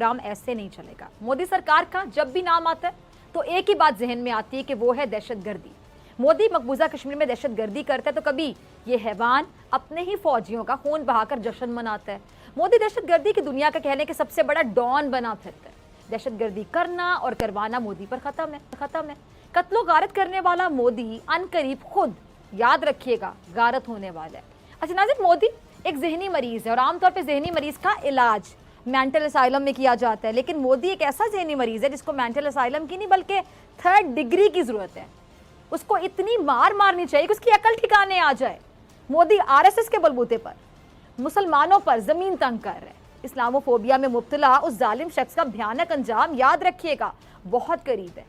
राम ऐसे नहीं चलेगा। मोदी सरकार का जब भी नाम आता है तो एक ही बात जहन में आती है कि वो है दहशतगर्दी। मोदी मकबूजा कश्मीर में दहशतगर्दी करता है तो कभी ये हैवान अपने ही फौजियों का खून बहाकर जश्न मनाता है। मोदी दहशतगर्दी की दुनिया का कहने के सबसे बड़ा डॉन बना फिरता है। दहशतगर्दी करना और करवाना मोदी पर खत्म है। कत्लो गारत करने वाला मोदी अनकरीब खुद, याद रखिएगा, गारत होने वाला है। अच्छा नाज़रीन, मोदी एक जहनी मरीज है और आमतौर पर जहनी मरीज का इलाज मेंटल असाइलम में किया जाता है, लेकिन मोदी एक ऐसा जहनी मरीज है जिसको मेंटल असाइलम की नहीं बल्कि 3rd डिग्री की जरूरत है। उसको इतनी मार मारनी चाहिए कि उसकी अकल ठिकाने आ जाए। मोदी आरएसएस के बलबूते पर मुसलमानों पर जमीन तंग कर रहे हैं। इस्लामोफोबिया में मुब्तला उस जालिम शख्स का भयानक अंजाम, याद रखिएगा, बहुत करीब है,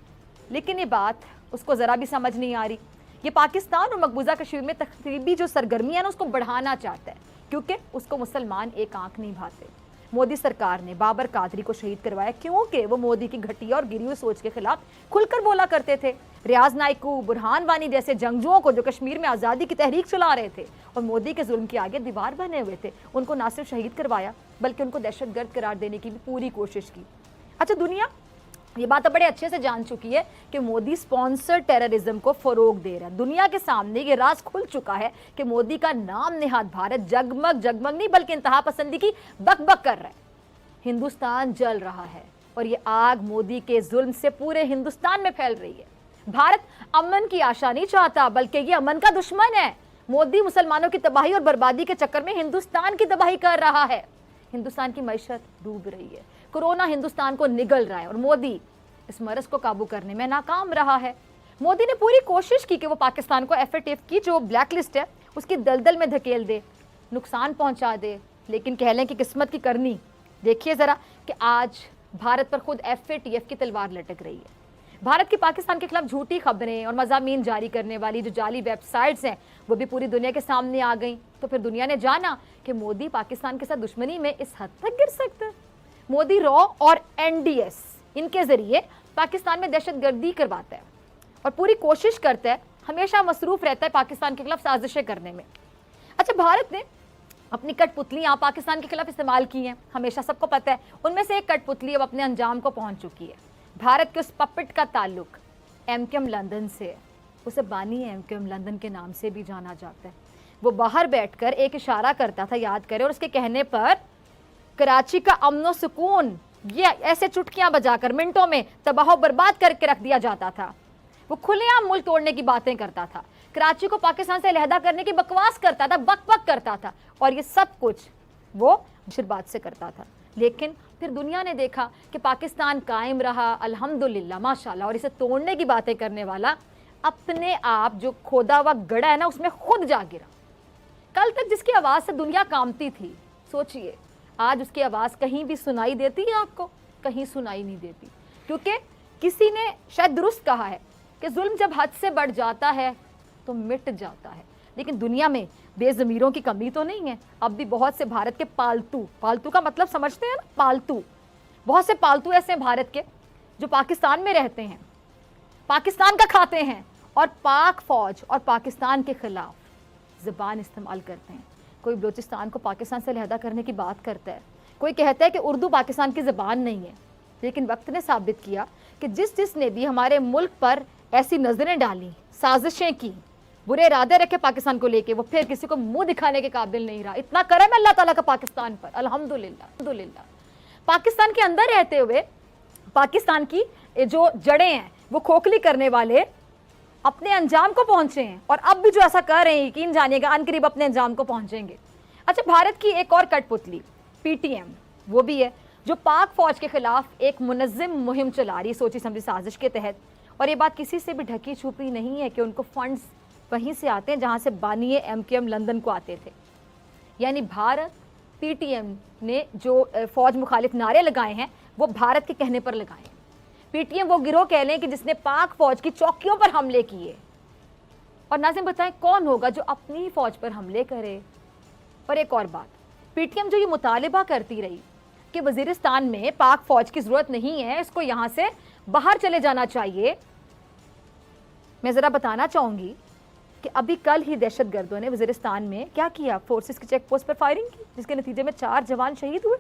लेकिन ये बात उसको जरा भी समझ नहीं आ रही। ये पाकिस्तान और मकबूजा कश्मीर में तकरीबी जो सरगर्मी है ना, उसको बढ़ाना चाहता है क्योंकि उसको मुसलमान एक आंख नहीं भाते। मोदी सरकार ने बाबर कादरी को शहीद करवाया क्योंकि वो मोदी की घटिया और गिरी हुई सोच के खिलाफ खुलकर बोला करते थे। रियाज नाइकू, बुरहान वानी जैसे जंगजुओं को जो कश्मीर में आज़ादी की तहरीक चला रहे थे और मोदी के जुल्म के आगे दीवार बने हुए थे, उनको ना सिर्फ शहीद करवाया बल्कि उनको दहशतगर्द करार देने की भी पूरी कोशिश की। अच्छा, दुनिया ये बात बड़े अच्छे से जान चुकी है कि मोदी स्पॉन्सर टेररिज्म को फरोग दे रहा है। दुनिया के सामने ये राज खुल चुका है कि मोदी का नाम नेहाद भारत जगमग नहीं बल्कि इंतहा पसंदी की बकबक कर रहा है। हिंदुस्तान जल रहा है और ये आग मोदी के जुल्म से पूरे हिंदुस्तान में फैल रही है। भारत अमन की आशा नहीं चाहता बल्कि ये अमन का दुश्मन है। मोदी मुसलमानों की तबाही और बर्बादी के चक्कर में हिंदुस्तान की तबाही कर रहा है। हिंदुस्तान की मईशत डूब रही है, कोरोना हिंदुस्तान को निगल रहा है और मोदी इस मरज को काबू करने में नाकाम रहा है। मोदी ने पूरी कोशिश की कि वो पाकिस्तान को FATF की जो ब्लैक लिस्ट है उसकी दलदल में धकेल दे, नुकसान पहुंचा दे, लेकिन कह लें कि किस्मत की करनी। देखिए ज़रा कि आज भारत पर खुद FATF की तलवार लटक रही है। भारत की पाकिस्तान के खिलाफ झूठी खबरें और मज़ामीन जारी करने वाली जो जाली वेबसाइट्स हैं वो भी पूरी दुनिया के सामने आ गई। तो फिर दुनिया ने जाना कि मोदी पाकिस्तान के साथ दुश्मनी में इस हद तक गिर सकता है। मोदी रॉ और NDS इनके जरिए पाकिस्तान में दहशतगर्दी करवाता है और पूरी कोशिश करता है, हमेशा मसरूफ रहता है पाकिस्तान के खिलाफ साजिशें करने में। अच्छा, भारत ने अपनी कठपुतलियां पाकिस्तान के खिलाफ इस्तेमाल की हैं, हमेशा सबको पता है। उनमें से एक कठपुतली अब अपने अंजाम को पहुंच चुकी है। भारत के उस पपेट का ताल्लुक MQM लंदन से है। उसे बानी MQM लंदन के नाम से भी जाना जाता है। वो बाहर बैठकर एक इशारा करता था, याद करें, और उसके कहने पर कराची का अमनो सुकून ये ऐसे चुटकियां बजाकर मिनटों में तबाह बर्बाद करके रख दिया जाता था। वो खुलेआम मुल्क तोड़ने की बातें करता था, कराची को पाकिस्तान से अलहदा करने की बकवास करता था, बक करता था, और ये सब कुछ वो मुशीरबाद से करता था। लेकिन फिर दुनिया ने देखा कि पाकिस्तान कायम रहा, अल्हम्दुलिल्लाह, माशाल्लाह, और इसे तोड़ने की बातें करने वाला अपने आप जो खोदा हुआ गड़ा है ना उसमें खुद जा गिरा। कल तक जिसकी आवाज़ से दुनिया कांपती थी, सोचिए आज उसकी आवाज़ कहीं भी सुनाई देती है आपको? कहीं सुनाई नहीं देती, क्योंकि किसी ने शायद दुरुस्त कहा है कि जुल्म जब हद से बढ़ जाता है तो मिट जाता है। लेकिन दुनिया में बेज़मीरों की कमी तो नहीं है। अब भी बहुत से भारत के पालतू का मतलब समझते हैं ना, पालतू, बहुत से पालतू ऐसे हैं भारत के जो पाकिस्तान में रहते हैं, पाकिस्तान का खाते हैं और पाक फौज और पाकिस्तान के खिलाफ ज़बान इस्तेमाल करते हैं। कोई बलूचिस्तान को पाकिस्तान से अलहदा करने की बात करता है, कोई कहता है कि उर्दू पाकिस्तान की ज़बान नहीं है। लेकिन वक्त ने साबित किया कि जिसने भी हमारे मुल्क पर ऐसी नज़रें डाली, साजिशें की, बुरे इरादे रखे पाकिस्तान को लेके, वो फिर किसी को मुंह दिखाने के काबिल नहीं रहा। इतना करम अल्लाह ताला का पाकिस्तान पर, अल्हम्दुलिल्लाह। पाकिस्तान के अंदर रहते हुए पाकिस्तान की जो जड़ें हैं वो खोखली करने वाले अपने अंजाम को पहुंचे हैं, और अब भी जो ऐसा कर रहे हैं यकीन जानिएगा अनकरीब अपने अंजाम को पहुंचेंगे। अच्छा, भारत की एक और कठपुतली PTM वो भी है जो पाक फौज के खिलाफ एक मुनज़्ज़म मुहिम चला रही है सोची समझी साजिश के तहत। और ये बात किसी से भी ढकी छुपी नहीं है कि उनको फंड्स वहीं से आते हैं जहां से बानिए MQM लंदन को आते थे। यानी भारत, PTM ने जो फौज मुखालिफ नारे लगाए हैं वो भारत के कहने पर लगाए हैं। PTM वो गिरोह कह लें कि जिसने पाक फौज की चौकियों पर हमले किए। और नाज़िम बताएं कौन होगा जो अपनी फौज पर हमले करे? और एक और बात, PTM जो ये मुतालिबा करती रही कि वज़ीरिस्तान में पाक फौज की ज़रूरत नहीं है, इसको यहाँ से बाहर चले जाना चाहिए, मैं ज़रा बताना चाहूँगी कि अभी कल ही दहशतगर्दों ने वज़ीरिस्तान में क्या किया, फोर्सेस की चेक पोस्ट पर फायरिंग की, जिसके नतीजे में 4 जवान शहीद हुए।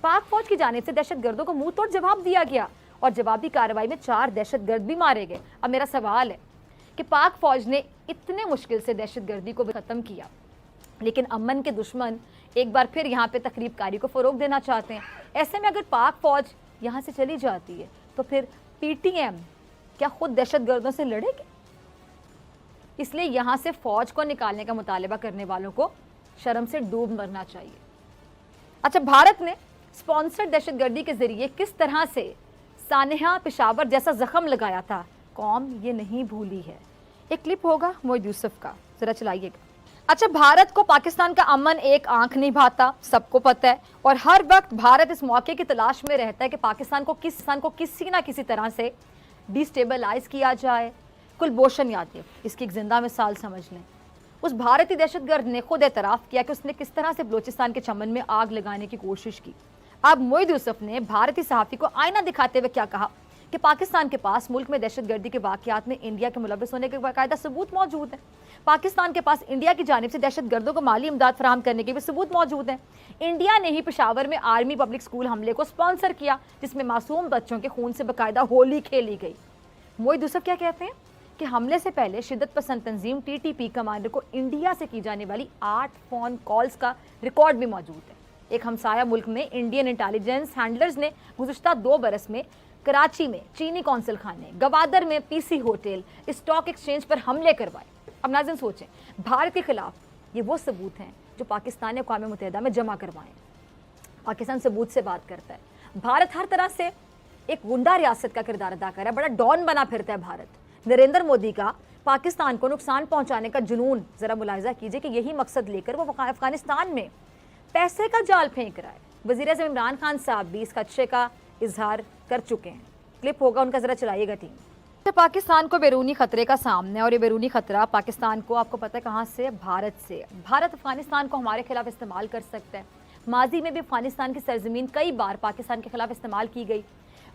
पाक फौज की जानिब से दहशतगर्दों को मुंह तोड़ जवाब दिया गया और जवाबी कार्रवाई में 4 दहशतगर्द भी मारे गए। अब मेरा सवाल है कि पाक फौज ने इतने मुश्किल से दहशतगर्दी को खत्म किया, लेकिन अमन के दुश्मन एक बार फिर यहाँ पे तकरीबकारी को फरोग देना चाहते हैं। ऐसे में अगर पाक फौज यहाँ से चली जाती है तो फिर पीटीएम क्या खुद दहशतगर्दों से लड़ेगी? इसलिए यहाँ से फौज को निकालने का मुतालबा करने वालों को शर्म से डूब मरना चाहिए। अच्छा, भारत ने स्पॉन्सर्ड दहशतगर्दी के जरिए किस तरह से सानेहा पेशावर जैसा जख्म लगाया था, कौम ये नहीं भूली है। एक क्लिप होगा मोहिद यूसुफ का, जरा चलाइएगा। अच्छा, भारत को पाकिस्तान का अमन एक आंख नहीं भाता, सबको पता है, और हर वक्त भारत इस मौके की तलाश में रहता है कि पाकिस्तान को किसी ना किसी तरह से डिस्टेबलाइज किया जाए। कुलभूषण यादव इसकी एक जिंदा मिसाल समझ लें। उस भारतीय दहशतगर्द ने खुद एतराफ़ किया कि उसने किस तरह से बलूचिस्तान के चमन में आग लगाने की कोशिश की। अब मोहिद यूसुफ ने भारतीय सहाफ़ी को आईना दिखाते हुए क्या कहा कि पाकिस्तान के पास मुल्क में दहशतगर्दी के वाक़यात में इंडिया के मुलव्वस होने के बाकायदा सबूत मौजूद है। पाकिस्तान के पास इंडिया की जानिब से दहशतगर्दों को माली इमदाद फराहम करने के भी सबूत मौजूद हैं। इंडिया ने ही पेशावर में आर्मी पब्लिक स्कूल हमले को स्पॉन्सर किया, जिसमें मासूम बच्चों के खून से बाकायदा होली खेली गई। मोहिद यूसुफ क्या कहते हैं कि हमले से पहले शिद्दत पसंद तंजीम टीटीपी कमांडर को इंडिया से की जाने वाली 8 फ़ोन कॉल्स का रिकॉर्ड भी मौजूद है। एक हमसाया मुल्क में इंडियन इंटेलिजेंस हैंडलर्स ने गुज़श्ता 2 बरस में कराची में चीनी कौंसल खाने, गवादर में पीसी होटल, स्टॉक एक्सचेंज पर हमले करवाए। अब नाज़रीन सोचें, भारत के खिलाफ ये वो सबूत हैं जो पाकिस्तान ने अक़वाम मुत्तहिदा में जमा करवाए। पाकिस्तान सबूत से बात करता है। भारत हर तरह से एक गुंडा रियासत का किरदार अदा कर रहा है, बड़ा डॉन बना फिरता है भारत। नरेंद्र मोदी का पाकिस्तान को नुकसान पहुंचाने का जुनून, जरा मुलाहिजा कीजिए कि यही मकसद लेकर वो अफगानिस्तान में पैसे का जाल फेंक रहा है। वज़ीर आज़म इमरान खान साहब भी इस खदशे का इजहार कर चुके हैं। क्लिप होगा उनका, जरा चलाइएगा टीम। तो पाकिस्तान को बैरूनी खतरे का सामना, और ये बैरूनी खतरा पाकिस्तान को आपको पता है कहाँ से, भारत से। भारत अफगानिस्तान को हमारे खिलाफ इस्तेमाल कर सकता है। माजी में भी अफगानिस्तान की सरजमीन कई बार पाकिस्तान के खिलाफ इस्तेमाल की गई।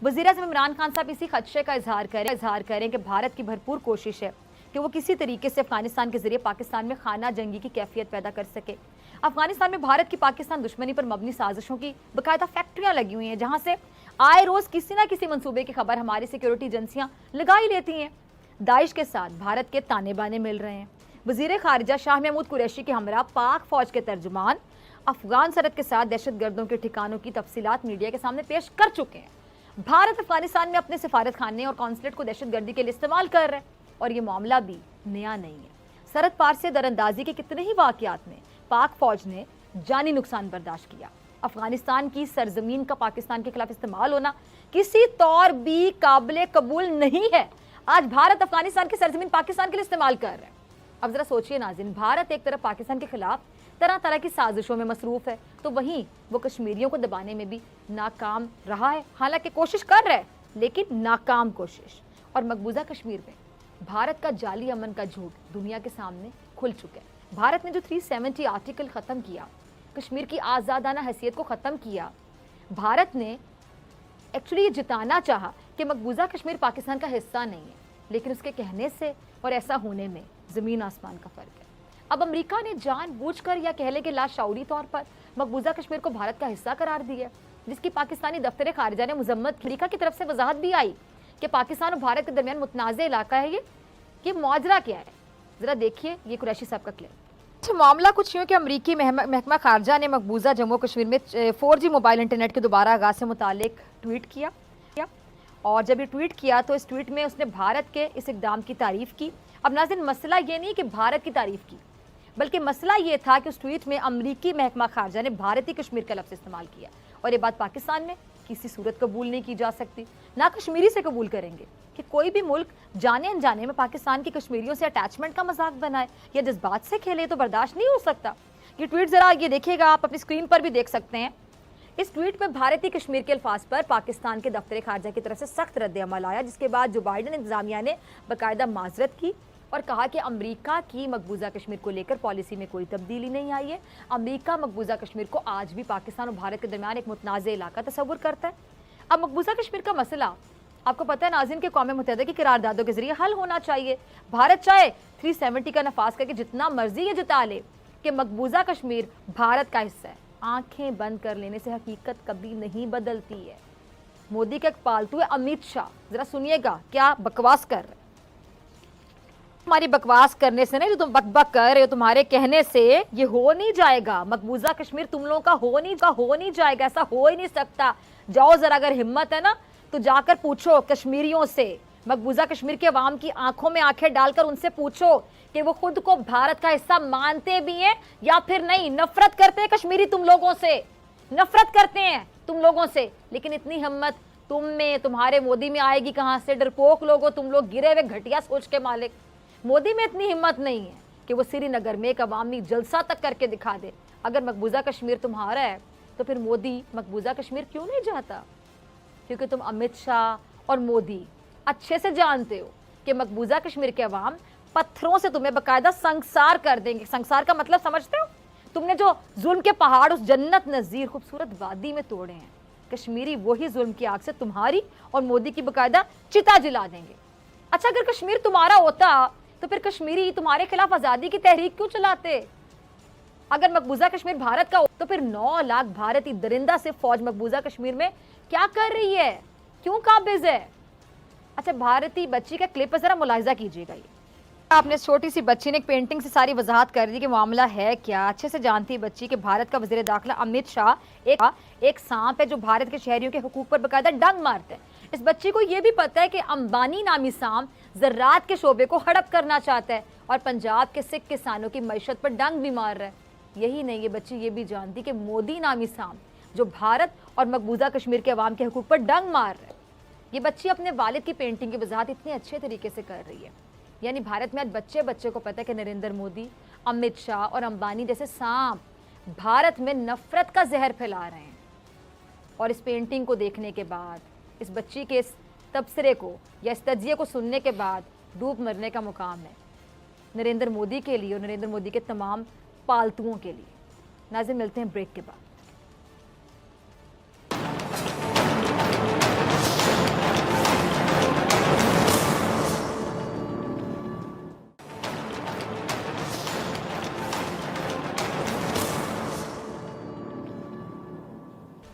वज़ीर आज़म इमरान खान साहब इसी खदशे का इजहार करें कि भारत की भरपूर कोशिश है कि वो किसी तरीके से अफगानिस्तान के जरिए पाकिस्तान में खाना जंगी की कैफियत पैदा कर सके। अफगानिस्तान में भारत की पाकिस्तान दुश्मनी पर मबनी साजिशों की बाकायदा फैक्ट्रियाँ लगी हुई हैं, जहाँ से आए रोज़ किसी ना किसी मंसूबे की खबर हमारी सिक्योरिटी एजेंसियाँ लगा ही लेती हैं। दाइश के साथ भारत के ताने बाने मिल रहे हैं। वज़ीर ख़ारिजा शाह महमूद कुरैशी के हमरा पाक फ़ौज के तर्जुमान अफगान सरहद के साथ दहशतगर्दों के ठिकानों की तफसीलात मीडिया के सामने पेश कर चुके हैं। भारत अफगानिस्तान में अपने सिफारत खाने और कौंसलेट को दहशतगर्दी के लिए इस्तेमाल कर रहे हैं, और ये मामला भी नया नहीं है। सरहद पार से दरअंदाजी के कितने ही वाक़यात में पाक फौज ने जानी नुकसान बर्दाश्त किया। अफगानिस्तान की सरजमीन का पाकिस्तान के खिलाफ इस्तेमाल होना किसी तौर भी काबिल कबूल नहीं है। आज भारत अफगानिस्तान की सरजमीन पाकिस्तान के लिए इस्तेमाल कर रहा है। अब जरा सोचिए नाज़रीन, भारत एक तरफ पाकिस्तान के खिलाफ तरह तरह की साजिशों में मसरूफ़ है, तो वहीं वो कश्मीरियों को दबाने में भी नाकाम रहा है। हालांकि कोशिश कर रहा है, लेकिन नाकाम कोशिश। और मकबूजा कश्मीर में भारत का जाली अमन का झूठ दुनिया के सामने खुल चुका है। भारत ने जो 370 आर्टिकल ख़त्म किया, कश्मीर की आज़ादाना हैसियत को ख़त्म किया, भारत ने एक्चुअली ये जिताना चाहा कि मकबूजा कश्मीर पाकिस्तान का हिस्सा नहीं है, लेकिन उसके कहने से और ऐसा होने में ज़मीन आसमान का फ़र्क है। अब अमेरिका ने जानबूझकर या कह लें कि लाशऊरी तौर पर मकबूजा कश्मीर को भारत का हिस्सा करार दिया, जिसकी पाकिस्तानी दफ्तर खारिजा ने मजम्मत की। अमेरिका की तरफ से वजाहत भी आई कि पाकिस्तान और भारत के दरमियान मुतनाज़ इलाका है ये मुआजरा क्या है। ज़रा देखिए ये कुरैशी साहब का क्लिप। अच्छा, मामला कुछ यूँ कि अमरीकी महकमा खारजा ने मकबूजा जम्मू कश्मीर में 4G मोबाइल इंटरनेट के दोबारा आगाज़ से मुतालिक ट्वीट किया, और जब ये ट्वीट किया तो इस ट्वीट में उसने भारत के इस इक़दाम की तारीफ़ की। अब नाज़रीन, मसला ये नहीं कि भारत की तारीफ़ की, बल्कि मसला ये था कि उस ट्वीट में अमरीकी महकमा खारजा ने भारतीय कश्मीर का लफ्ज़ इस्तेमाल किया, और ये बात पाकिस्तान में किसी सूरत कबूल नहीं की जा सकती, ना कश्मीरी से कबूल करेंगे कि कोई भी मुल्क जाने अनजाने में पाकिस्तान की कश्मीरियों से अटैचमेंट का मजाक बनाए या जज्बात से खेले, तो बर्दाश्त नहीं हो सकता। ये ट्वीट ज़रा ये देखिएगा, आप अपनी स्क्रीन पर भी देख सकते हैं। इस ट्वीट में भारतीय कश्मीर के अल्फाज पर पाकिस्तान के दफ्तर खारजा की तरफ से सख्त रद्द-ए-अमल आया, जिसके बाद जो बाइडन इंतजामिया ने बाकायदा माजरत की और कहा कि अमेरिका की मकबूजा कश्मीर को लेकर पॉलिसी में कोई तब्दीली नहीं आई है। अमेरिका मकबूजा कश्मीर को आज भी पाकिस्तान और भारत के दरमियान एक मुतनाज़ इलाका तस्वुर करता है। अब मकबूजा कश्मीर का मसला आपको पता है नाज़रीन के अक़वाम मुत्तहिदा की करारदादों के जरिए हल होना चाहिए। भारत चाहे 370 का नफाज करके जितना मर्जी ये जता ले कि मकबूजा कश्मीर भारत का हिस्सा है, आंखें बंद कर लेने से हकीकत कभी नहीं बदलती है। मोदी का एक पालतू है अमित शाह, जरा सुनिएगा क्या बकवास कर रहे। हमारी बकवास करने से नहीं, जो तुम बकबक कर रहे हो, तुम्हारे कहने से ये हो नहीं जाएगा। मकबूजा कश्मीर तुम लोगों का हो नहीं जाएगा, ऐसा हो ही नहीं सकता। जाओ जरा, अगर हिम्मत है ना तो जाकर पूछो कश्मीरियों से, मकबूजा कश्मीर के अवाम की आंखों में आंखें डालकर उनसे पूछो कि वो खुद को भारत का हिस्सा मानते भी हैं या फिर नहीं। नफरत करते हैं कश्मीरी तुम लोगों से, नफरत करते हैं तुम लोगों से, लेकिन इतनी हिम्मत तुम में, तुम्हारे मोदी में आएगी कहां से? डरपोक लोगो तुम लोग, गिरे हुए घटिया सोच के मालिक। मोदी में इतनी हिम्मत नहीं है कि वो श्रीनगर में एक अवामी जलसा तक करके दिखा दे। अगर मकबूजा कश्मीर तुम्हारा है तो फिर मोदी मकबूजा कश्मीर क्यों नहीं जाता? क्योंकि तुम अमित शाह और मोदी अच्छे से जानते हो कि मकबूजा कश्मीर के अवाम पत्थरों से तुम्हें बकायदा संसार कर देंगे। संसार का मतलब समझते हो? तुमने जो जुल्म के पहाड़ उस जन्नत नजीर खूबसूरत वादी में तोड़े हैं, कश्मीरी वही जुल्म की आग से तुम्हारी और मोदी की बकायदा चिता जला देंगे। अच्छा, अगर कश्मीर तुम्हारा होता तो फिर कश्मीरी तुम्हारे खिलाफ आजादी की तहरीक क्यों चलाते? अगर मकबूजा कश्मीर भारत का हो तो फिर 9 लाख भारतीय दरिंदा से फौज मकबूजा कश्मीर में क्या कर रही है, क्यों काबिज है? अच्छा, भारतीय बच्ची का क्लिप जरा मुलाहिजा कीजिएगा। ये आपने छोटी सी बच्ची ने एक पेंटिंग से सारी वजाहत कर दी कि मामला है क्या। अच्छे से जानती है बच्ची कि भारत का वजीर दाखिला अमित शाह एक सांप है जो भारत के शहरियों के हुकूक पर बकायदा डंग मारते हैं। इस बच्ची को यह भी पता है कि अंबानी नामी सांप ज़राअत के शोबे को हड़प करना चाहता है और पंजाब के सिख किसानों की मईशत पर डंग भी मार रहा है। यही नहीं, ये बच्ची ये भी जानती कि मोदी नामी सांप जो भारत और मकबूजा कश्मीर के अवाम के हुकूक पर डंग मार रहा है। ये बच्ची अपने वालिद की पेंटिंग की वजाहत इतने अच्छे तरीके से कर रही है। यानी भारत में आज बच्चे बच्चे को पता है कि नरेंद्र मोदी, अमित शाह और अंबानी जैसे सांप भारत में नफरत का जहर फैला रहे हैं। और इस पेंटिंग को देखने के बाद, इस बच्ची के इस तबसरे को या इस तजिए को सुनने के बाद डूब मरने का मुकाम है नरेंद्र मोदी के लिए और नरेंद्र मोदी के तमाम पालतुओं के लिए। नाज़रीन, मिलते हैं ब्रेक के बाद।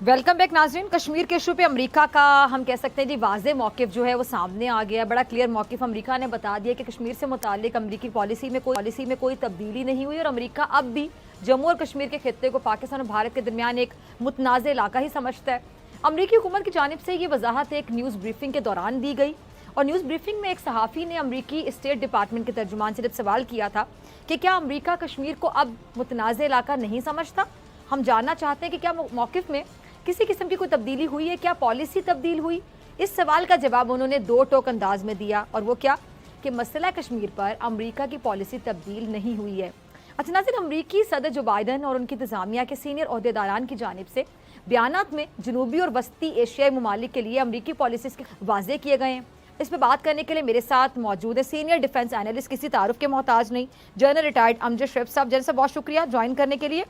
वेलकम बैक नाज़रीन। कश्मीर के इशू पे अमेरिका का हम कह सकते हैं जी वाज़े मौक़िफ़ जो है वो सामने आ गया है। बड़ा क्लियर मौक़िफ़ अमेरिका ने बता दिया कि कश्मीर से मुताल्लिक अमेरिकी पॉलिसी में कोई तब्दीली नहीं हुई और अमेरिका अब भी जम्मू और कश्मीर के खित्ते को पाकिस्तान और भारत के दरमियान एक मुतनाज़ इलाका ही समझता है। अमेरिकी हुकूमत की जानिब से ये वजाहत एक न्यूज़ ब्रीफिंग के दौरान दी गई और न्यूज़ ब्रीफिंग में एक सहाफ़ी ने अमेरिकी स्टेट डिपार्टमेंट के तर्जुमान से जब सवाल किया था कि क्या अमेरिका कश्मीर को अब मुतनाज़ इलाका नहीं समझता, हम जानना चाहते हैं कि क्या मौक़िफ़ में किसी किस्म की कोई तब्दीली हुई है, क्या पॉलिसी तब्दील हुई। इस सवाल का जवाब उन्होंने 2 टोक अंदाज में दिया और वो क्या कि मसला कश्मीर पर अमेरिका की पॉलिसी तब्दील नहीं हुई है। अच्छा नाज़रीन, अमेरिकी सदर जो बाइडन और उनकी इंतजामिया के सीनियर ओहदेदारान की जानिब से बयानात में जनूबी और वस्ती एशियाई ममालिक के लिए अमेरिकी पॉलिसीज़ के वाज़े किए गए हैं। इस पर बात करने के लिए मेरे साथ मौजूद है सीनियर डिफेंस एनालिस्ट, किसी तारुफ के मोहताज नहीं, जनरल रिटायर्ड अमजद शरीफ साहब। जनरल साहब बहुत शुक्रिया ज्वाइन करने के लिए।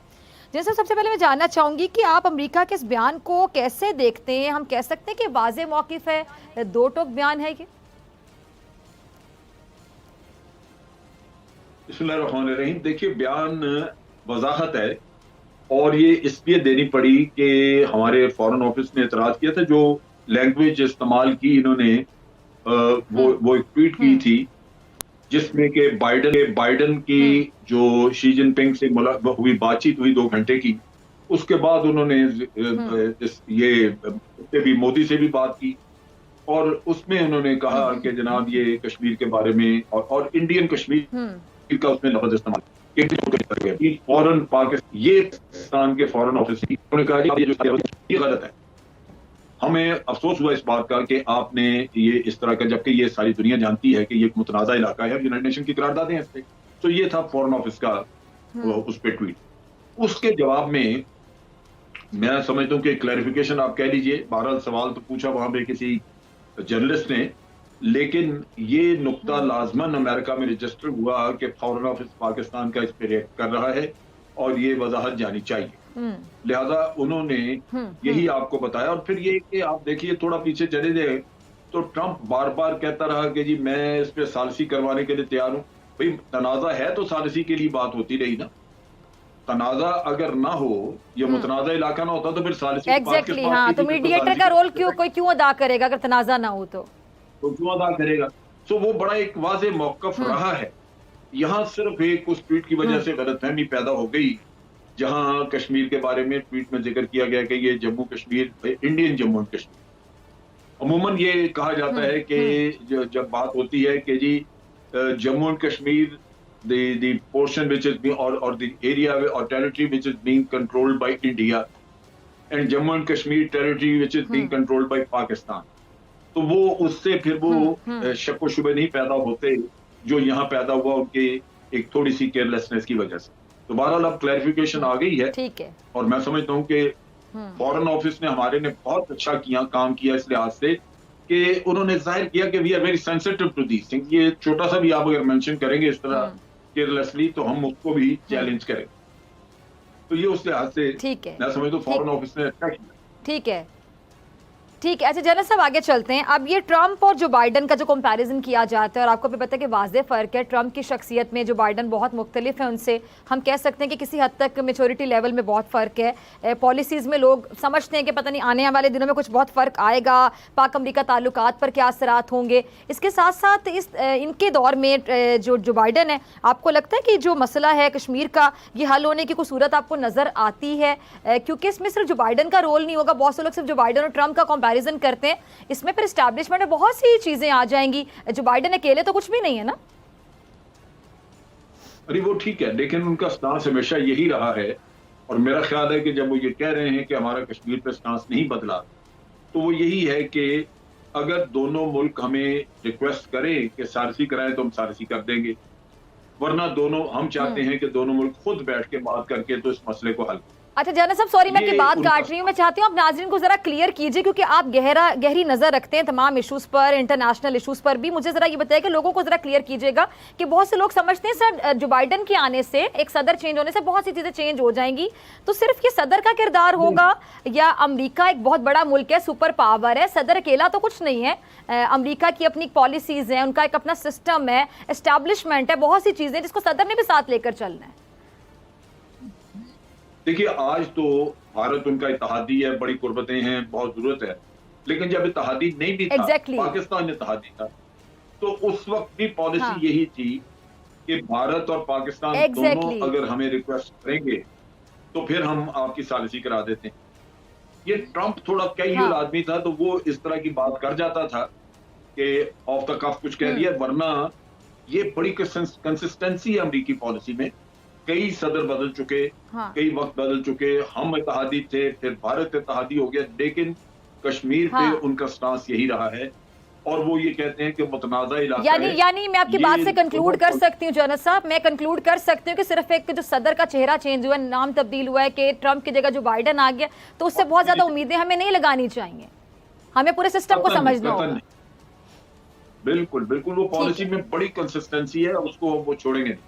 जनरल साहब, सबसे पहले मैं जानना चाहूँगी कि आप अमेरिका के इस बयान को कैसे देखते हैं? हम कह सकते हैं कि वाज़े मौक़िफ़ है, 2 टोक बयान है ये? बिस्मिल्लाहिर्रहमानिर्रहीम। देखिए, बयान वजाहत है और ये इसलिए देनी पड़ी कि हमारे फॉरेन ऑफिस ने एतराज़ किया था। जो लैंग्वेज इस्तेमाल की इन्होंने, वो एक ट्वीट की थी जिसमें कि बाइडन की जो शी जिनपिंग से हुई बातचीत हुई 2 घंटे की, उसके बाद उन्होंने ये भी मोदी से भी बात की और उसमें उन्होंने कहा कि जनाब ये कश्मीर के बारे में और इंडियन कश्मीर का उसमें लफ्ज़ इस्तेमाल फॉरेन पाकिस्तान, ये पाकिस्तान के फॉरेन ऑफिस उन्होंने कहा ये गलत है। हमें अफसोस हुआ इस बात का कि आपने ये इस तरह का, जबकि ये सारी दुनिया जानती है कि ये एक मुतनाज़ा इलाका है, यूनाइटेड नेशन की करारदादें हैं इस पे। तो ये था फॉरेन ऑफिस का उस पे ट्वीट। उसके जवाब में मैं समझता हूँ कि क्लैरिफिकेशन आप कह लीजिए, बहरहाल सवाल तो पूछा वहां पे किसी जर्नलिस्ट ने, लेकिन ये नुक्ता लाजमन अमेरिका में रजिस्टर हुआ कि फॉरेन ऑफिस पाकिस्तान का इस पे रिएक्ट कर रहा है और ये वजाहत जानी चाहिए। लिहाजा उन्होंने यही आपको बताया। और फिर ये कि आप देखिए, थोड़ा पीछे चले जाए तो ट्रंप बार बार कहता रहा कि जी मैं इस पे सालिसी करवाने के लिए तैयार हूं। भाई तनाजा है तो सालिसी के लिए बात होती रही ना। तनाजा अगर ना हो, ये मुतनाज़ा इलाका ना होता तो फिर सालिसी एग्जैक्टली हाँ, तो मीडिएटर का रोल क्यों अदा करेगा अगर तनाजा ना हो तो क्यों अदा करेगा? तो वो बड़ा एक वाज़ेह मौक़िफ़ रहा है। यहाँ सिर्फ एक उस ट्वीट की वजह से गलतफहमी पैदा हो गई, जहां कश्मीर के बारे में ट्वीट में जिक्र किया गया कि ये जम्मू कश्मीर इंडियन जम्मू एंड कश्मीर। अमूमन ये कहा जाता है कि जब बात होती है कि जी Jammu and Kashmir the portion which is being or the area or territory which is being controlled by India and Jammu and Kashmir territory which is being controlled by Pakistan, तो वो उससे फिर वो शक व शुबे नहीं पैदा होते जो यहाँ पैदा हुआ उनके एक थोड़ी सी केयरलेसनेस की वजह से। तो बहरहाल अब क्लैरिफिकेशन आ गई है, ठीक है, और मैं समझता हूँ कि फॉरेन ऑफिस ने हमारे ने बहुत अच्छा काम किया इस लिहाज से कि उन्होंने जाहिर किया कि we are very sensitive to these things. ये छोटा सा भी आप अगर मेंशन करेंगे इस तरह केयरलेसली तो हम उसको भी चैलेंज करें। तो ये उस लिहाज से ठीक है, मैं समझता हूँ फॉरेन ऑफिस ने अच्छा किया। ठीक है, ठीक है। अच्छा जनरल साहब आगे चलते हैं। अब ये ट्रंप और जो बाइडन का जो कंपैरिजन किया जाता है, और आपको भी पता है कि वाज़ेह फ़र्क है ट्रंप की शख्सियत में, जो बाइडन बहुत मुख्तलिफ है उनसे। हम कह सकते हैं कि किसी हद तक मेच्योरिटी लेवल में बहुत फ़र्क है। पॉलिसीज़ में लोग समझते हैं कि पता नहीं आने वाले दिनों में कुछ बहुत फ़र्क आएगा, पाक अमरीका ताल्लुकात पर क्या असरात होंगे। इसके साथ साथ इनके दौर में जो बाइडन है, आपको लगता है कि जो मसला है कश्मीर का ये हल होने की कोई सूरत आपको नज़र आती है? क्योंकि इसमें सिर्फ जो बाइडन का रोल नहीं होगा, बहुत से लोग सिर्फ जो बाइडन और ट्रंप का कंपैरिजन करते हैं, इसमें फिर एस्टैब्लिशमेंट में बहुत सी चीजें आ जाएंगी। जो बाइडन अकेले तो कुछ भी नहीं है ना। अरे वो ठीक है, लेकिन उनका स्टांस हमेशा यही रहा है, और मेरा ख्याल है कि जब वो ये कह रहे हैं कि हमारा कश्मीर पे स्टांस नहीं बदला, तो वो यही है कि अगर दोनों मुल्क हमें रिक्वेस्ट करें कि सारसी कराएं तो हम सारसी कर देंगे, वरना दोनों हम चाहते हैं कि दोनों मुल्क खुद बैठ के बात करके तो इस मसले को हल करें। अच्छा जनरल साहब, सॉरी मैं आपकी बात काट रही हूँ, मैं चाहती हूँ आप नाज़रीन को जरा क्लियर कीजिए, क्योंकि आप गहरी नजर रखते हैं तमाम इश्यूज पर, इंटरनेशनल इश्यूज पर भी। मुझे जरा ये बताइए कि लोगों को जरा क्लियर कीजिएगा कि बहुत से लोग समझते हैं सर जो बाइडन के आने से, एक सदर चेंज होने से बहुत सी चीजें चेंज हो जाएंगी, तो सिर्फ ये सदर का किरदार होगा या अमरीका एक बहुत बड़ा मुल्क है, सुपर पावर है, सदर अकेला तो कुछ नहीं है। अमरीका की अपनी पॉलिसीज है, उनका एक अपना सिस्टम है, एस्टैब्लिशमेंट है, बहुत सी चीजें जिसको सदर ने भी साथ लेकर चलना है। देखिए आज तो भारत उनका इत्तेहादी है, बड़ी कुर्बतें हैं, बहुत जरूरत है, लेकिन जब इत्तेहादी नहीं भी था, पाकिस्तान इत्तेहादी था, तो उस वक्त भी पॉलिसी यही थी कि भारत और पाकिस्तान दोनों अगर हमें रिक्वेस्ट करेंगे तो फिर हम आपकी सालिसी करा देते हैं। ये ट्रंप थोड़ा कैजुअल आदमी था, तो वो इस तरह की बात कर जाता था कि ऑफ द कफ कुछ कह दिया, वरना ये बड़ी कंसिस्टेंसी है अमरीकी पॉलिसी में। कई सदर बदल चुके, कई वक्त बदल चुके, हम इत्तेहादी थे, फिर भारत इत्तेहादी हो गया, लेकिन कश्मीर पे उनका स्टांस यही रहा है, और वो ये कहते हैं कि मुतनाज़ा इलाका है। यानी मैं आपकी बात से कंक्लूड कर सकती हूँ जनरल साहब, मैं कंक्लूड कर सकती हूँ कि सिर्फ एक जो सदर का चेहरा चेंज हुआ, नाम तब्दील हुआ है कि ट्रंप की जगह जो बाइडन आ गया, तो उससे बहुत ज्यादा उम्मीदें हमें नहीं लगानी चाहिए, हमें पूरे सिस्टम को समझना होगा। बिल्कुल बिल्कुल, वो पॉलिसी में बड़ी कंसिस्टेंसी है, उसको वो छोड़ेंगे नहीं,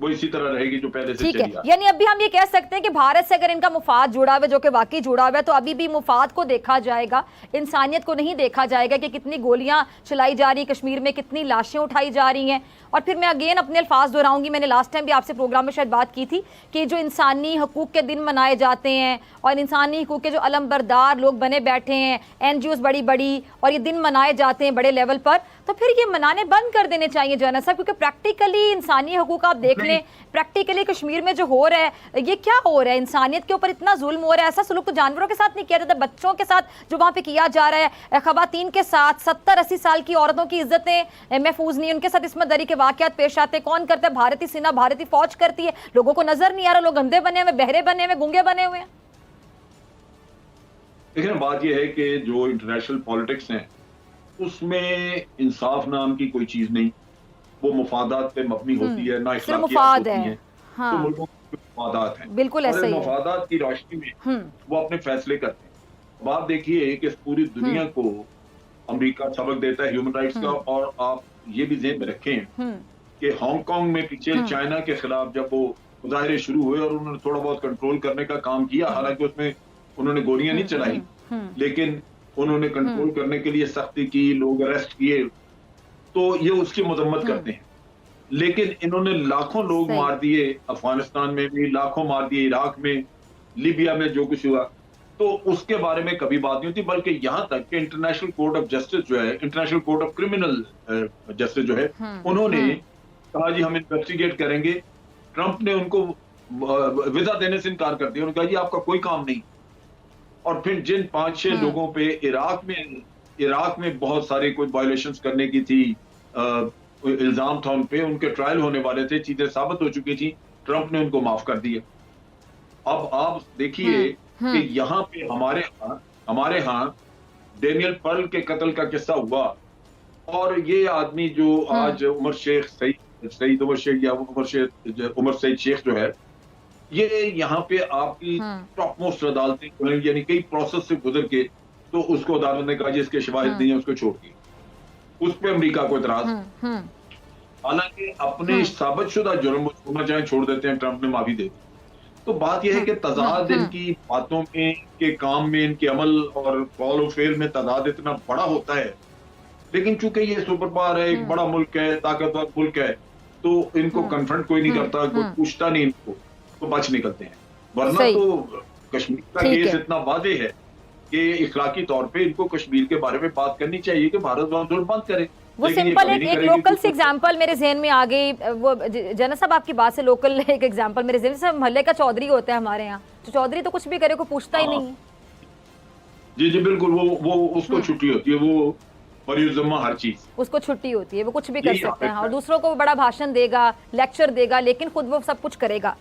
वो इसी तरह रहेगी जो पहले से चली। यानी अभी हम ये कह सकते हैं कि भारत से अगर इनका मुफाद जुड़ा हुआ है, जो कि वाकई जुड़ा हुआ है, तो अभी भी मुफाद को देखा जाएगा, इंसानियत को नहीं देखा जाएगा कि कितनी गोलियां चलाई जा रही कश्मीर में, कितनी लाशें उठाई जा रही हैं। और फिर मैं अगेन अपने अल्फाज दोहराऊंगी, मैंने लास्ट टाइम भी आपसे प्रोग्राम में शायद बात की थी कि जो इंसानी हकूक़ के दिन मनाए जाते हैं और इंसानी हकूक़ के जो अलमबरदार लोग बने बैठे हैं, NGOs बड़ी बड़ी, और ये दिन मनाए जाते हैं बड़े लेवल पर, तो फिर ये मनाने बंद कर देने चाहिए जनरल साहब, क्योंकि प्रैक्टिकली इंसानी हकूक़ आप देख लें, प्रैक्टिकली कश्मीर में जो हो रहा है, ये क्या हो रहा है, इंसानियत के ऊपर इतना जुल्म हो रहा है। ऐसा सलूक तो जानवरों के साथ नहीं किया जाता, बच्चों के साथ जो वहाँ पे किया जा रहा है, खवातीन के साथ, 70-80 साल की औरतों की इज्जतें महफूज नहीं, उनके साथ इसमें दरी के वाक़यात पेश आते हैं। कौन करता है? भारतीय सेना, भारतीय फौज करती है। लोगों को नजर नहीं आ रहा, लोग अंधे बने हुए, बहरे बने हुए, गूंगे बने हुए हैं। देखिए बात यह है कि जो इंटरनेशनल पॉलिटिक्स है उसमें इंसाफ नाम की कोई चीज नहीं, वो मुफादात पे मबनी होती है, ना इखलाकियात होती है। हाँ। तो मुल्कों के मुफादात हैं, बिल्कुल ऐसा ही है। मुफादात की रोशनी में वो अपने फैसले करते हैं। अब आप देखिए कि पूरी दुनिया को अमेरिका सबक देता है ह्यूमन राइट्स का, और आप ये भी ज़हन में रखें कि हांगकांग में पीछे चाइना के खिलाफ जब वो मुजाहरे शुरू हुए और उन्होंने थोड़ा बहुत कंट्रोल करने का काम किया, हालांकि उसमें उन्होंने गोलियां नहीं चलाई, लेकिन उन्होंने कंट्रोल करने के लिए सख्ती की, लोग अरेस्ट किए, तो ये उसकी मजम्मत करते हैं। लेकिन इन्होंने लाखों लोग सही। मार दिए, अफगानिस्तान में भी लाखों मार दिए, इराक में, लीबिया में जो कुछ हुआ, तो उसके बारे में कभी बात नहीं होती। बल्कि यहां तक कि इंटरनेशनल कोर्ट ऑफ जस्टिस जो है, international court of criminal justice जो है, उन्होंने कहा जी हम इन्वेस्टिगेट करेंगे। ट्रंप ने उनको वीजा देने से इनकार कर दिया, उन्होंने कहा जी आपका कोई काम नहीं। और फिर जिन 5-6 लोगों पे इराक में बहुत सारे कोई वायलेशंस करने की थी, इल्जाम था उन पे, उनके ट्रायल होने वाले थे, चीजें साबित हो चुकी थी, ट्रंप ने उनको माफ कर दिया। अब आप देखिए कि यहाँ पे हमारे यहाँ डेनियल पर्ल के कत्ल का किस्सा हुआ, और ये आदमी जो आज उमर सईद उमर सईद शेख जो है, ये यहाँ पे आपकी टॉप मोस्ट अदालतें यानी कई प्रोसेस से गुजर के, तो उसको अदालत ने कहा जी इसके शवाहिद नहीं है, उसको छोड़ दिया। उस पे अमेरिका को इतराज। हालांकि अपने साबितशुदा जुर्म छोड़ना चाहे छोड़ देते हैं, ट्रंप ने माफी दे दी। तो बात यह है कि तजाद इनकी बातों में, इनके काम में, इनके अमल और कॉल ऑफ फेल में तजाद इतना बड़ा होता है, लेकिन चूंकि ये सुपर पावर है, एक बड़ा मुल्क है, ताकतवर मुल्क है, तो इनको कन्फ्रंट कोई नहीं करता, कोई पूछता नहीं इनको, तो बच निकलते हैं। वरना तो कश्मीर का केस इतना वाज़ेह है कि इखलाकी तौर पे इनको कश्मीर के बारे में बात करनी चाहिए कि भारत जुल्म बंद करे। वो सिंपल एक लोकल से एग्जांपल मेरे जहन में आ गई, वो जना साहब आपकी बात से लोकल एक एग्जांपल मेरे जहन से, मोहल्ले का चौधरी होता है हमारे यहाँ, तो चौधरी तो कुछ भी करे को पूछता ही नहीं है। जी जी बिल्कुल, वो उसको छुट्टी होती है, वो परियुज्मा हर चीज उसको छुट्टी होती है, वो कुछ भी कर सकते हैं और दूसरों को बड़ा भाषण देगा, लेक्चर देगा, लेकिन खुद वो सब कुछ करेगा।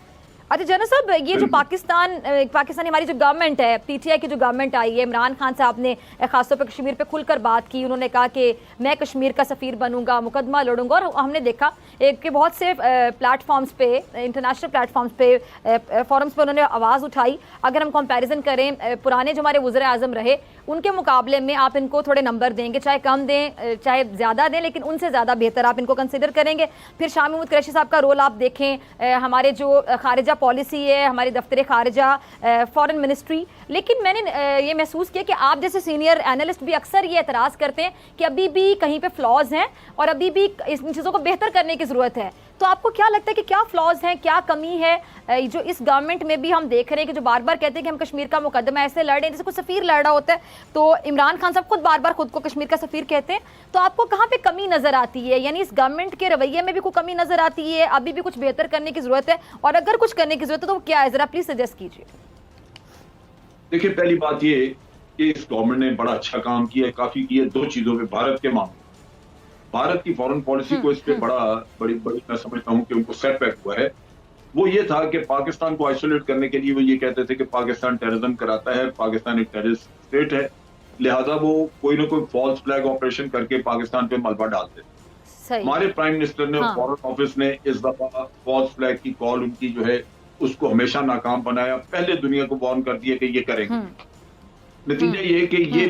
अच्छा जना साहब, ये जो पाकिस्तानी हमारी जो गवर्नमेंट है, पीटीआई की जो गवर्नमेंट आई है, इमरान खान साहब ने खासतौर पर कश्मीर पे खुलकर बात की, उन्होंने कहा कि मैं कश्मीर का सफ़ीर बनूंगा, मुकदमा लड़ूंगा, और हमने देखा कि बहुत से प्लेटफॉर्म्स पे, इंटरनेशनल प्लेटफॉर्म्स पे, फोरम्स पे उन्होंने आवाज़ उठाई। अगर हम कंपैरिजन करें पुराने जो हमारे वज़ीर आज़म रहे उनके मुकाबले में, आप इनको थोड़े नंबर देंगे, चाहे कम दें चाहे ज़्यादा दें, लेकिन उनसे ज़्यादा बेहतर आप इनको कंसिडर करेंगे। फिर शाह महमूद कुरैशी साहब का रोल आप देखें, हमारे जो खारिजा पॉलिसी है, हमारी दफ्तर खारिजा, फॉरेन मिनिस्ट्री, लेकिन मैंने ये महसूस किया कि आप जैसे सीनियर एनालिस्ट भी अक्सर ये एतराज़ करते हैं कि अभी भी कहीं पे फ्लॉज हैं और अभी भी इन चीज़ों को बेहतर करने की ज़रूरत है। तो आपको क्या लगता है कि क्या फ्लॉज हैं, क्या कमी है जो इस गवर्नमेंट में भी हम देख रहे हैं कि जो बार बार कहते हैं कि हम कश्मीर का मुकदमा ऐसे लड़ रहे हैं जैसे कोई सफ़ीर लड़ रहा होता है, तो इमरान खान साहब खुद बार बार खुद को कश्मीर का सफ़ीर कहते हैं, तो आपको कहाँ पे कमी नज़र आती है? यानी इस गवर्नमेंट के रवैये में भी कोई कमी नज़र आती है, अभी भी कुछ बेहतर करने की ज़रूरत है, और अगर कुछ करने की ज़रूरत है तो वो क्या है, ज़रा प्लीज़ सजेस्ट कीजिए। देखिए, पहली बात ये कि इस गवर्नमेंट ने बड़ा अच्छा काम किया है, काफ़ी किया दो चीज़ों पे। भारत के मामले, भारत की फॉरेन पॉलिसी को इस पे बड़ी मैं समझता हूं कि उनको सेटबैक हुआ है। वो ये था कि पाकिस्तान को आइसोलेट करने के लिए वो ये कहते थे कि पाकिस्तान टेररिज्म कराता है, पाकिस्तान एक टेररिस्ट स्टेट है, लिहाजा वो कोई ना कोई फॉल्स फ्लैग ऑपरेशन करके पाकिस्तान पे मलबा डालते थे। हमारे प्राइम मिनिस्टर ने, फॉरेन ऑफिस ने इस दफा फॉल्स फ्लैग की कॉल उनकी जो है उसको हमेशा नाकाम बनाया, पहले दुनिया को वार्न कर दिया कि ये करेंगे। नतीजा ये कि ये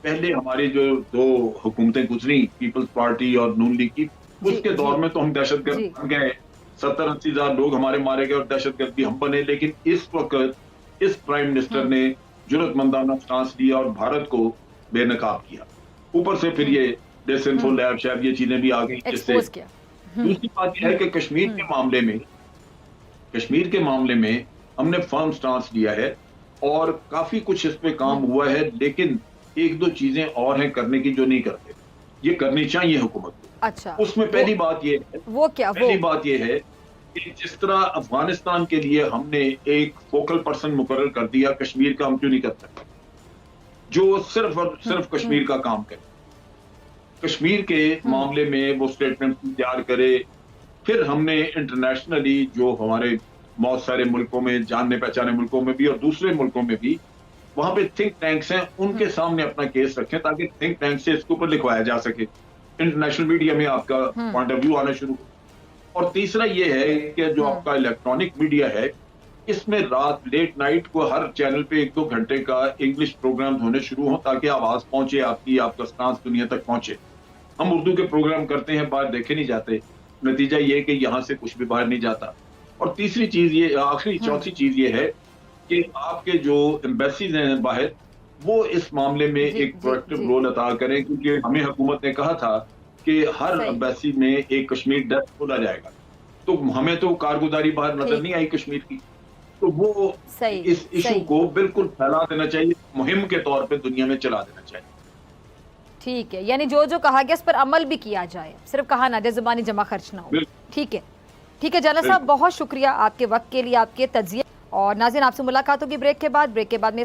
पहले हमारी जो दो हुकूमतें गुजरी, पीपल्स पार्टी और नून लीग की, उसके दौर में तो हम दहशतगर्द बन गए, 70-80 हजार लोग हमारे मारे गए और दहशतगर्दी हम बने। लेकिन इस वक्त इस प्राइम मिनिस्टर ने जुर्रतमंदाना स्टांस लिया और भारत को बेनकाब किया। ऊपर से फिर ये डिसइंफो लैब शैब ये चीजें भी आ गई, जिससे दूसरी बात यह है कि कश्मीर के मामले में हमने फर्म स्टांस लिया है और काफी कुछ इस पे काम हुआ है, लेकिन एक दो चीजें और हैं करने की जो नहीं करते, ये करनी चाहिए हुकूमत को। अच्छा, उसमें पहली बात ये है, पहली बात ये है कि जिस तरह अफगानिस्तान के लिए हमने एक फोकल पर्सन मुकर्रर कर दिया, कश्मीर का हम क्यों नहीं कर सकते, जो सिर्फ और सिर्फ कश्मीर का काम करे, कश्मीर के मामले में वो स्टेटमेंट तैयार करे। फिर हमने इंटरनेशनली जो हमारे बहुत सारे मुल्कों में, जानने पहचाने मुल्कों में भी और दूसरे मुल्कों में भी, वहां पे थिंक टैंक्स हैं, उनके सामने अपना केस रखें ताकि थिंक टैंक से इसके ऊपर लिखवाया जा सके, इंटरनेशनल मीडिया में आपका पॉइंट ऑफ व्यू आना शुरू हो। और तीसरा ये है कि जो आपका इलेक्ट्रॉनिक मीडिया है, इसमें रात लेट नाइट को हर चैनल पे 1-2 घंटे का इंग्लिश प्रोग्राम होने शुरू हो ताकि आवाज पहुंचे आपकी, आपका स्टांस दुनिया तक पहुंचे। हम उर्दू के प्रोग्राम करते हैं, बाहर देखे नहीं जाते, नतीजा ये है कि यहाँ से कुछ भी बाहर नहीं जाता। और तीसरी चीज ये, आखिरी चौथी चीज ये है कि आपके जो एम्बेसीज हैं बाहर, वो इस मामले में एक प्रोएक्टिव रोल अदा करें, क्योंकि हमें हुकूमत ने कहा था कि हर सही। एम्बेसी में एक कश्मीर डेस्क खोला जाएगा। तो हमें तो कारगुजारी बाहर नजर ठीक। नहीं आई कश्मीर की। तो वो सही, इस इशू सही। को बिल्कुल फैला देना चाहिए, मुहिम के तौर पे दुनिया में चला देना चाहिए। ठीक है, यानी जो जो कहा गया उस पर अमल भी किया जाए, सिर्फ कहा ना जाए, जुबानी जमा खर्च ना हो। बिल्कुल। ठीक है, ठीक है जनरल साहब, बहुत शुक्रिया आपके वक्त के लिए, आपके तजिए। और नाज़रीन, आपसे मुलाकात होगी ब्रेक के बाद में।